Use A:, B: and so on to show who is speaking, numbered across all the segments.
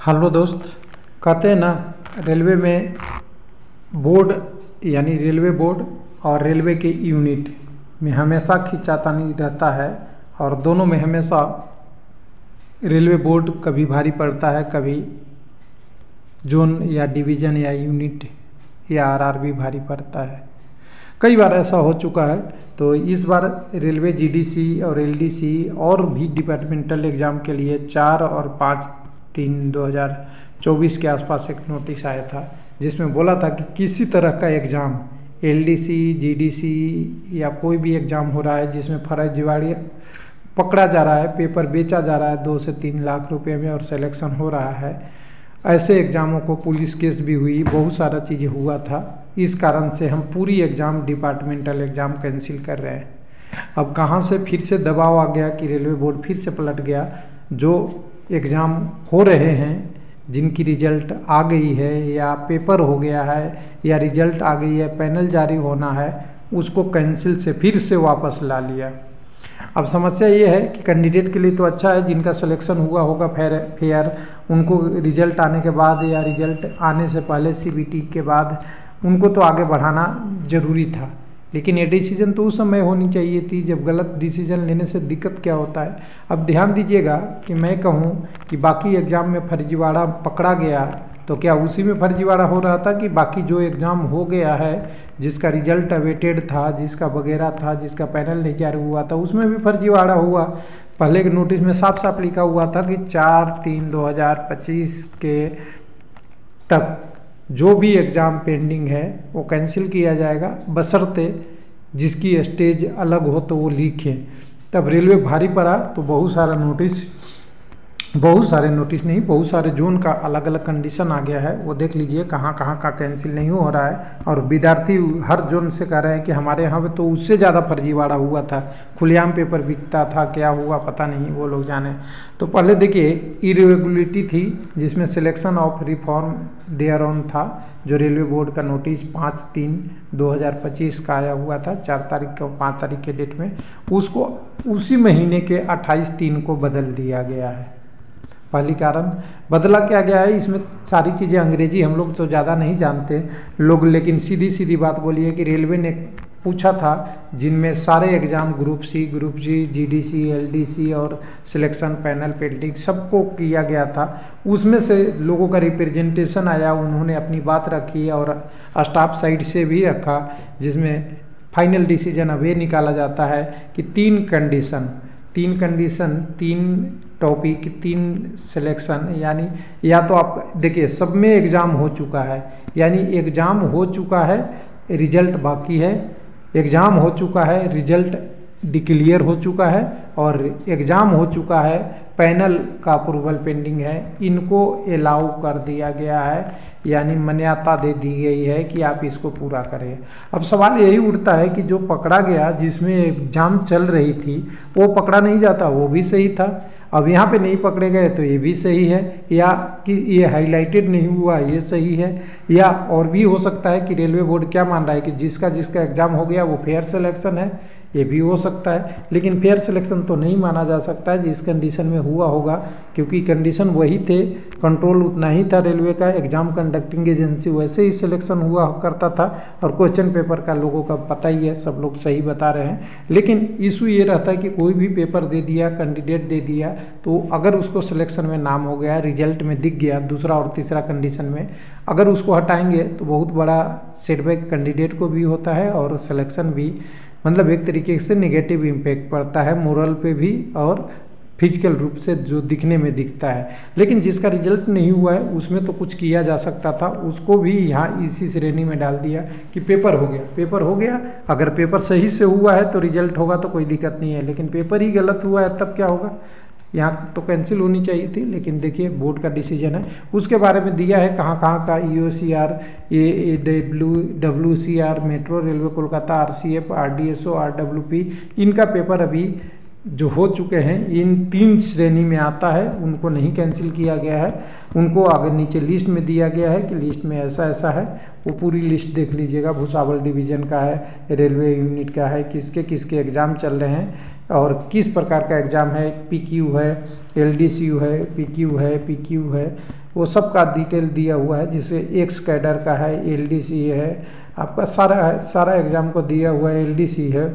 A: Hello दोस्त। कहते हैं ना, रेलवे में बोर्ड यानी रेलवे बोर्ड और रेलवे के यूनिट में हमेशा खींचातानी रहता है और दोनों में हमेशा रेलवे बोर्ड कभी भारी पड़ता है, कभी जोन या डिवीज़न या यूनिट या आरआर भी भारी पड़ता है। कई बार ऐसा हो चुका है। तो इस बार रेलवे जीडीसी और एलडीसी और भी डिपार्टमेंटल एग्ज़ाम के लिए 4 और 5/3/2024 के आसपास एक नोटिस आया था, जिसमें बोला था कि किसी तरह का एग्ज़ाम एलडीसी जीडीसी या कोई भी एग्ज़ाम हो रहा है जिसमें फर्जीवाड़ा पकड़ा जा रहा है, पेपर बेचा जा रहा है 2 से 3 लाख रुपए में और सिलेक्शन हो रहा है, ऐसे एग्ज़ामों को पुलिस केस भी हुई, बहुत सारा चीज़ें हुआ था। इस कारण से हम पूरी एग्ज़ाम डिपार्टमेंटल एग्ज़ाम कैंसिल कर रहे हैं। अब कहाँ से फिर से दबाव आ गया कि रेलवे बोर्ड फिर से पलट गया। जो एग्ज़ाम हो रहे हैं, जिनकी रिजल्ट आ गई है या पेपर हो गया है या रिजल्ट आ गई है, पैनल जारी होना है, उसको कैंसिल से फिर से वापस ला लिया। अब समस्या ये है कि कैंडिडेट के लिए तो अच्छा है, जिनका सिलेक्शन हुआ होगा फेयर उनको रिजल्ट आने के बाद या रिजल्ट आने से पहले सीबीटी के बाद उनको तो आगे बढ़ाना ज़रूरी था। लेकिन ये डिसीजन तो उस समय होनी चाहिए थी जब गलत डिसीजन लेने से दिक्कत क्या होता है। अब ध्यान दीजिएगा कि मैं कहूँ कि बाकी एग्ज़ाम में फर्जीवाड़ा पकड़ा गया, तो क्या उसी में फर्जीवाड़ा हो रहा था कि बाकी जो एग्ज़ाम हो गया है, जिसका रिजल्ट अवेटेड था, जिसका वगैरह था, जिसका पैनल नहीं जारी हुआ था, उसमें भी फर्जीवाड़ा हुआ। पहले के नोटिस में साफ साफ लिखा हुआ था कि 4/3/2025 के तक जो भी एग्ज़ाम पेंडिंग है वो कैंसिल किया जाएगा, बशर्ते जिसकी स्टेज अलग हो तो वो लिखें। तब रेलवे भारी पड़ा तो बहुत सारे नोटिस बहुत सारे जोन का अलग अलग कंडीशन आ गया है। वो देख लीजिए कहाँ कहाँ का कैंसिल नहीं हो रहा है और विद्यार्थी हर जोन से कह रहे हैं कि हमारे यहाँ पे तो उससे ज़्यादा फर्जीवाड़ा हुआ था, खुलेआम पेपर बिकता था, क्या हुआ पता नहीं, वो लोग जाने। तो पहले देखिए इरेगुलरिटी थी, जिसमें selection of reform there on था, जो रेलवे बोर्ड का नोटिस 5/3/2025 का आया हुआ था, 4 तारीख को 5 तारीख के डेट में, उसको उसी महीने के 28/3 को बदल दिया गया है। पहली कारण बदला क्या गया है, इसमें सारी चीज़ें अंग्रेजी हम लोग तो ज़्यादा नहीं जानते लोग, लेकिन सीधी सीधी बात बोलिए कि रेलवे ने पूछा था जिनमें सारे exam group C, GDC, LDC और सिलेक्शन पैनल पेंडिंग सबको किया गया था, उसमें से लोगों का रिप्रेजेंटेशन आया, उन्होंने अपनी बात रखी और स्टाफ साइड से भी रखा, जिसमें फाइनल डिसीजन अब ये निकाला जाता है कि 3 कंडीशन, 3 टॉपिक, 3 सिलेक्शन, यानी या तो आप देखिए सब में एग्ज़ाम हो चुका है, यानी एग्ज़ाम हो चुका है, रिजल्ट बाकी है, एग्ज़ाम हो चुका है, रिजल्ट डिक्लेयर हो चुका है और एग्ज़ाम हो चुका है, पैनल का अप्रूवल पेंडिंग है, इनको अलाउ कर दिया गया है, यानी मान्यता दे दी गई है कि आप इसको पूरा करें। अब सवाल यही उठता है कि जो पकड़ा गया, जिसमें एग्ज़ाम चल रही थी, वो पकड़ा नहीं जाता, वो भी सही था। अब यहाँ पे नहीं पकड़े गए तो ये भी सही है, या कि ये हाईलाइटेड नहीं हुआ ये सही है, या और भी हो सकता है कि रेलवे बोर्ड क्या मान रहा है कि जिसका एग्ज़ाम हो गया वो फेयर सिलेक्शन है, ये भी हो सकता है। लेकिन फेयर सिलेक्शन तो नहीं माना जा सकता है जिस कंडीशन में हुआ होगा, क्योंकि कंडीशन वही थे, कंट्रोल उतना ही था रेलवे का, एग्ज़ाम कंडक्टिंग एजेंसी वैसे ही सिलेक्शन हुआ करता था और क्वेश्चन पेपर का लोगों का पता ही है, सब लोग सही बता रहे हैं। लेकिन इशू ये रहता है कि कोई भी पेपर दे दिया, कैंडिडेट दे दिया, तो अगर उसको सिलेक्शन में नाम हो गया, रिजल्ट में दिख गया, दूसरा और तीसरा कंडीशन में अगर उसको हटाएंगे तो बहुत बड़ा सेटबैक कैंडिडेट को भी होता है और सिलेक्शन भी, मतलब एक तरीके से नेगेटिव इम्पैक्ट पड़ता है मोरल पे भी और फिजिकल रूप से जो दिखने में दिखता है। लेकिन जिसका रिजल्ट नहीं हुआ है उसमें तो कुछ किया जा सकता था, उसको भी यहाँ इसी श्रेणी में डाल दिया कि पेपर हो गया। अगर पेपर सही से हुआ है तो रिजल्ट होगा तो कोई दिक्कत नहीं है, लेकिन पेपर ही गलत हुआ है तब क्या होगा, यहाँ तो कैंसिल होनी चाहिए थी। लेकिन देखिए बोर्ड का डिसीजन है, उसके बारे में दिया है कहाँ कहाँ का, EOCR, WCR, metro railway Kolkata, RCF, RDSO, RWP, इनका पेपर अभी जो हो चुके हैं इन 3 श्रेणी में आता है, उनको नहीं कैंसिल किया गया है, उनको आगे नीचे लिस्ट में दिया गया है कि लिस्ट में ऐसा ऐसा है। वो पूरी लिस्ट देख लीजिएगा, भुसावल डिवीज़न का है, रेलवे यूनिट का है, किसके किसके एग्ज़ाम चल रहे हैं और किस प्रकार का एग्ज़ाम है, PQ है, LDCU है, PQ है, PQ है, वो सब का डिटेल दिया हुआ है। जिसे एक्स कैडर का है, LDC है, आपका सारा एग्ज़ाम को दिया हुआ है, LDC है।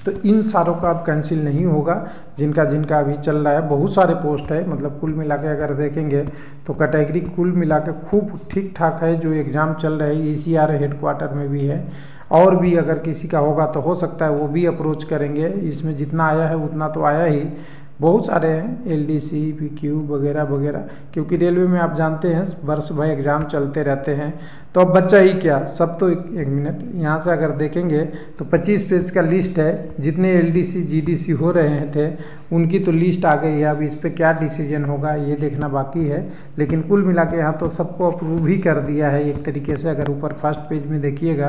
A: तो इन सारों का अब कैंसिल नहीं होगा, जिनका अभी चल रहा है। बहुत सारे पोस्ट है, मतलब कुल मिला के अगर देखेंगे तो कैटेगरी कुल मिला के खूब ठीक ठाक है। जो एग्ज़ाम चल रहे हैं ECR हेडक्वार्टर में भी है, और भी अगर किसी का होगा तो हो सकता है वो भी अप्रोच करेंगे। इसमें जितना आया है उतना तो आया ही, बहुत सारे हैं LDC, PQ वगैरह वगैरह, क्योंकि रेलवे में आप जानते हैं वर्ष भर एग्ज़ाम चलते रहते हैं। तो अब बच्चा ही क्या, सब तो एक मिनट यहाँ से अगर देखेंगे तो 25 पेज का लिस्ट है। जितने LDC GDC हो रहे थे उनकी तो लिस्ट आ गई है। अब इस पर क्या डिसीजन होगा ये देखना बाकी है, लेकिन कुल मिला के यहाँ तो सबको अप्रूव ही कर दिया है एक तरीके से। अगर ऊपर फर्स्ट पेज में देखिएगा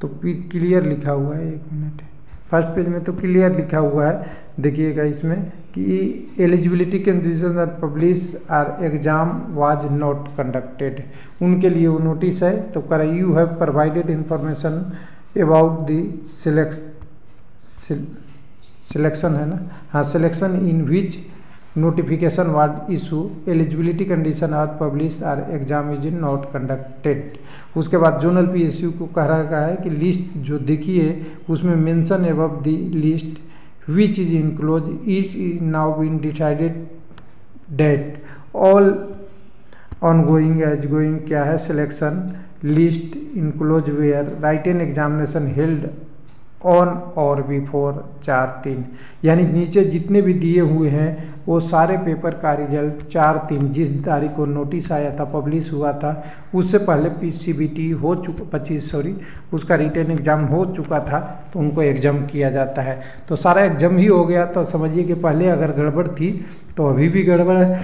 A: तो क्लियर लिखा हुआ है, एक मिनट, फर्स्ट पेज में तो क्लियर लिखा हुआ है, देखिएगा इसमें कि eligibility condition that publish or exam was not conducted, उनके लिए वो नोटिस है। तो कर you have provided information about the selection है ना, हाँ, selection in which notification were issue eligibility condition or publish or exam is not conducted. उसके बाद जोनल PSU को कह रहा है कि लिस्ट जो देखिए उसमें mention above the list which is enclosed is now been decided that all ongoing going क्या है selection list enclosed where written examination held on और बिफोर 4/3, यानी नीचे जितने भी दिए हुए हैं वो सारे पेपर का रिजल्ट 4/3 जिस तारीख को नोटिस आया था, पब्लिश हुआ था, उससे पहले CBT हो चुका, उसका रिटन एग्ज़ाम हो चुका था, तो उनको एग्ज़ाम किया जाता है। तो सारा एग्ज़ाम ही हो गया। तो समझिए कि पहले अगर गड़बड़ थी तो अभी भी गड़बड़ है।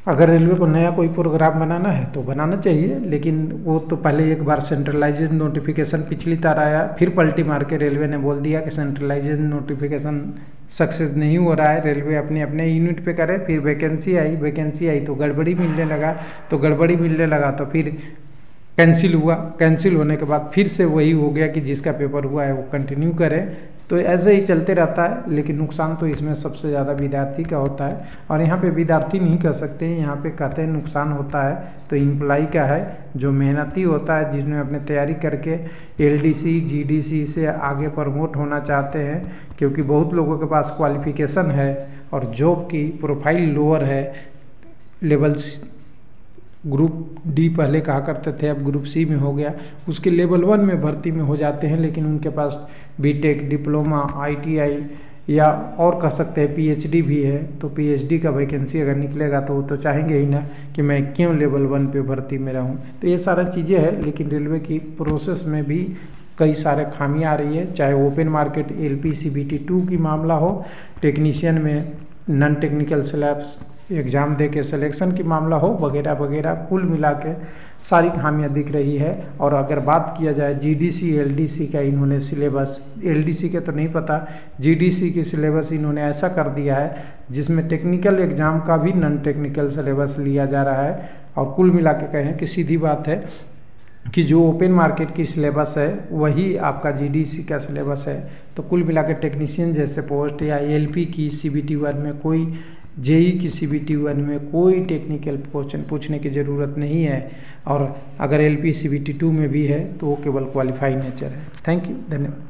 A: अगर रेलवे को नया कोई प्रोग्राम बनाना है तो बनाना चाहिए, लेकिन वो तो पहले एक बार सेंट्रलाइज्ड नोटिफिकेशन पिछली बार आया, फिर पलटी मार के रेलवे ने बोल दिया कि सेंट्रलाइज्ड नोटिफिकेशन सक्सेस नहीं हो रहा है, रेलवे अपने अपने यूनिट पे करे। फिर वैकेंसी आई तो गड़बड़ी मिलने लगा, तो फिर कैंसिल हुआ। कैंसिल होने के बाद फिर से वही हो गया कि जिसका पेपर हुआ है वो कंटिन्यू करे। तो ऐसे ही चलते रहता है, लेकिन नुकसान तो इसमें सबसे ज़्यादा विद्यार्थी का होता है। और यहाँ पे विद्यार्थी नहीं कह सकते, यहाँ पे कहते हैं नुकसान होता है तो एम्प्लॉई का है, जो मेहनती होता है, जिसने अपने तैयारी करके LDC GDC से आगे प्रमोट होना चाहते हैं। क्योंकि बहुत लोगों के पास क्वालिफिकेशन है और जॉब की प्रोफाइल लोअर है, लेवल ग्रुप D पहले कहा करते थे, अब ग्रुप C में हो गया, उसके लेवल 1 में भर्ती में हो जाते हैं। लेकिन उनके पास BTech, डिप्लोमा, ITI या और कह सकते हैं PhD भी है। तो PhD का वैकेंसी अगर निकलेगा तो वो तो चाहेंगे ही ना कि मैं क्यों लेवल 1 पे भर्ती में रहूँ। तो ये सारा चीज़ें हैं, लेकिन रेलवे की प्रोसेस में भी कई सारे खामियां आ रही है। चाहे ओपन मार्केट LP CBT 2 की मामला हो, टेक्नीशियन में नॉन टेक्निकल स्लैब्स एग्ज़ाम दे के सिलेक्शन की मामला हो, वगैरह वगैरह, कुल मिला के सारी खामियां दिख रही है। और अगर बात किया जाए GDC LDC का, इन्होंने सिलेबस, LDC के तो नहीं पता, GDC की सिलेबस इन्होंने ऐसा कर दिया है जिसमें टेक्निकल एग्ज़ाम का भी नॉन टेक्निकल सिलेबस लिया जा रहा है। और कुल मिला के कहें कि सीधी बात है कि जो ओपन मार्केट की सिलेबस है वही आपका GDC का सिलेबस है। तो कुल मिला के टेक्नीशियन जैसे पोस्ट या LP की CBT 1 में कोई, JEE की CBT 1 में कोई टेक्निकल क्वेश्चन पूछने की ज़रूरत नहीं है। और अगर LP CBT 2 में भी है तो वो केवल क्वालिफाई नेचर है। थैंक यू, धन्यवाद।